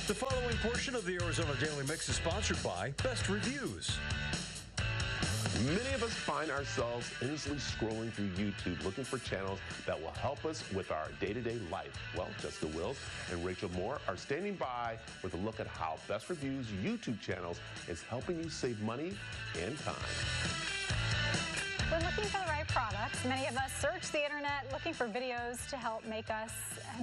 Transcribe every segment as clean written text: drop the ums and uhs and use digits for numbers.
The following portion of the Arizona Daily Mix is sponsored by Best Reviews. Many of us find ourselves endlessly scrolling through YouTube looking for channels that will help us with our day-to-day life. Well, Jessica Wills and Rachel Moore are standing by with a look at how Best Reviews YouTube channels is helping you save money and time. We're looking for the right products. Many of us search the internet looking for videos to help make us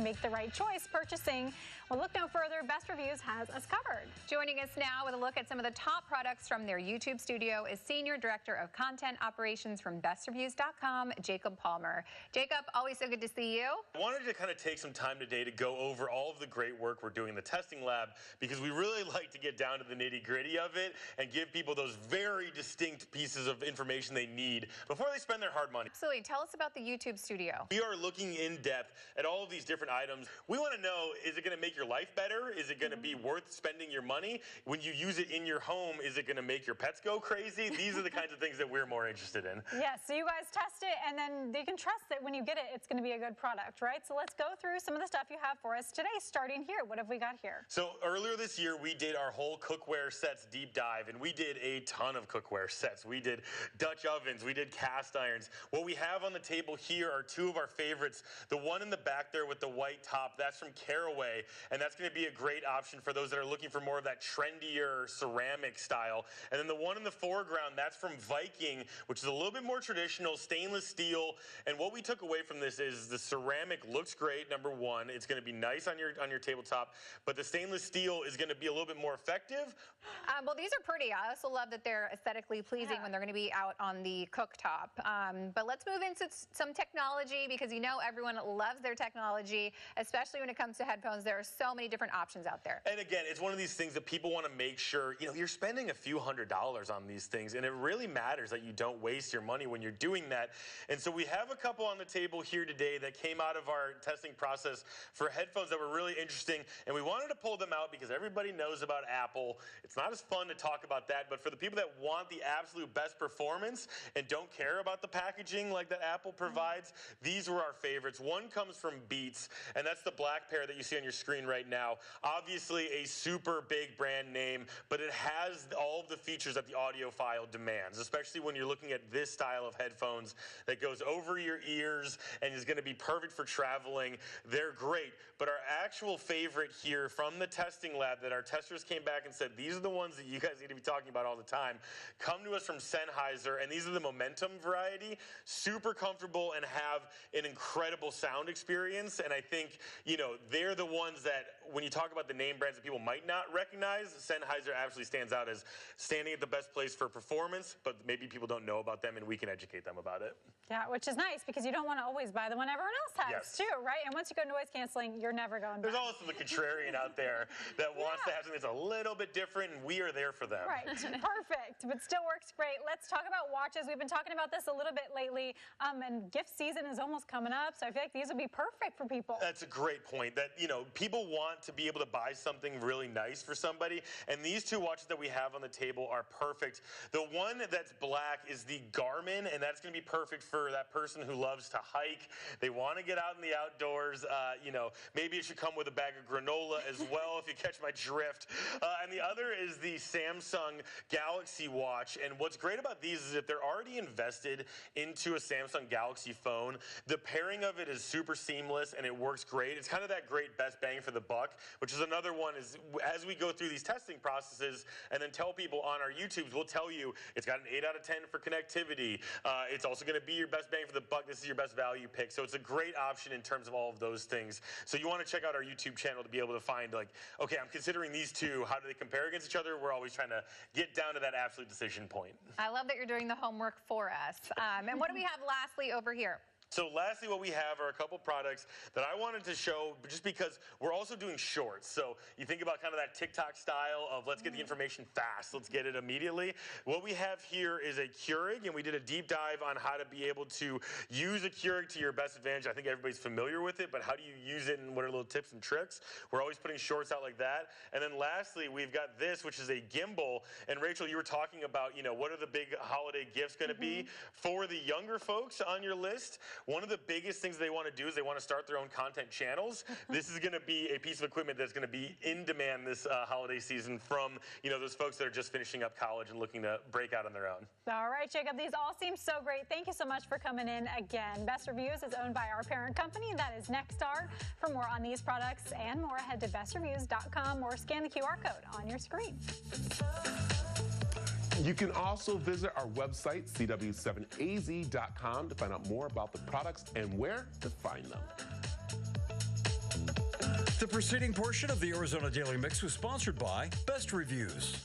make the right choice purchasing. Well, look no further. Best Reviews has us covered. Joining us now with a look at some of the top products from their YouTube studio is Senior Director of Content Operations from BestReviews.com, Jacob Palmer. Jacob, always so good to see you. I wanted to kind of take some time today to go over all of the great work we're doing in the testing lab because we really like to get down to the nitty-gritty of it and give people those very distinct pieces of information they need before they spend their hard money. Absolutely. Tell us about the YouTube studio. We are looking in depth at all of these different items. We want to know, is it going to make your life better? Is it going to be worth spending your money? When you use it in your home, is it going to make your pets go crazy? These are the kinds of things that we're more interested in. Yes, so you guys test it, and then you can trust that when you get it, it's going to be a good product, right? So let's go through some of the stuff you have for us today, starting here. What have we got here? So earlier this year, we did our whole cookware sets deep dive, and we did a ton of cookware sets. We did Dutch ovens, we did cast irons. What we have on the table here are two of our favorites. The one in the back there with the white top, that's from Caraway, and that's going to be a great option for those that are looking for more of that trendier ceramic style. And then the one in the foreground, that's from Viking, which is a little bit more traditional, stainless steel. And what we took away from this is the ceramic looks great, number one. It's going to be nice on your tabletop, but the stainless steel is going to be a little bit more effective. Well, these are pretty. I also love that they're aesthetically pleasing when they're going to be out on the cooktop. But let's move into some technology because you know everyone loves their technology, especially when it comes to headphones. There are so many different options out there. And again, it's one of these things that people want to make sure, you know, you're spending a few $100s on these things, and it really matters that you don't waste your money when you're doing that. And so we have a couple on the table here today that came out of our testing process for headphones that were really interesting, and we wanted to pull them out because everybody knows about Apple. It's not as fun to talk about that, but for the people that want the absolute best performance and don't care about the packaging like that Apple provides, these were our favorites. One comes from Beats, and that's the black pair that you see on your screen right now. Obviously a super big brand name, but it has all of the features that the audiophile demands, especially when you're looking at this style of headphones that goes over your ears and is going to be perfect for traveling. They're great, but our actual favorite here from the testing lab that our testers came back and said, these are the ones that you guys need to be talking about all the time, come to us from Sennheiser, and these are the Momentum variety. Super comfortable and have an incredible sound experience, and I think, you know, they're the ones that when you talk about the name brands that people might not recognize, Sennheiser absolutely stands out as standing at the best place for performance, but maybe people don't know about them and we can educate them about it. Yeah, which is nice because you don't want to always buy the one everyone else has too, right? And once you go noise canceling, you're never going back. There's also the contrarian out there that wants to have something that's a little bit different, and we are there for them. Right, perfect, but still works great. Let's talk about watches. We've been talking about this a little bit lately, and gift season is almost coming up, so I feel like these would be perfect for people. That's a great point, that, you know, people want to be able to buy something really nice for somebody, and these two watches that we have on the table are perfect. The one that's black is the Garmin, and that's going to be perfect for that person who loves to hike. They want to get out in the outdoors. You know, maybe it should come with a bag of granola as well, if you catch my drift. And the other is the Samsung Galaxy Watch, and what's great about these is if they're already invested into a Samsung Galaxy phone, the pairing of it is super seamless and it works great. It's kind of that great best bang for the buck, which is another one is as we go through these testing processes and then tell people on our YouTubes, we'll tell you it's got an 8 out of 10 for connectivity. It's also going to be your best bang for the buck. This is your best value pick. So it's a great option in terms of all of those things. So you want to check out our YouTube channel to be able to find, like, okay, I'm considering these two. How do they compare against each other? We're always trying to get down to that absolute decision point. I love that you're doing the homework for us. And what do we have lastly over here? So lastly, what we have are a couple products that I wanted to show just because we're also doing shorts. So you think about kind of that TikTok style of let's get the information fast, let's get it immediately. What we have here is a Keurig, and we did a deep dive on how to be able to use a Keurig to your best advantage. I think everybody's familiar with it, but how do you use it and what are little tips and tricks? We're always putting shorts out like that. And then lastly, we've got this, which is a gimbal. And Rachel, you were talking about, you know, what are the big holiday gifts going to be? For the younger folks on your list, one of the biggest things they want to do is they want to start their own content channels. This is going to be a piece of equipment that's going to be in demand this holiday season from, those folks that are just finishing up college and looking to break out on their own. All right, Jacob, these all seem so great. Thank you so much for coming in again. Best Reviews is owned by our parent company, that is Nexstar. For more on these products and more, head to bestreviews.com or scan the QR code on your screen. You can also visit our website, cw7az.com, to find out more about the products and where to find them. The preceding portion of the Arizona Daily Mix was sponsored by Best Reviews.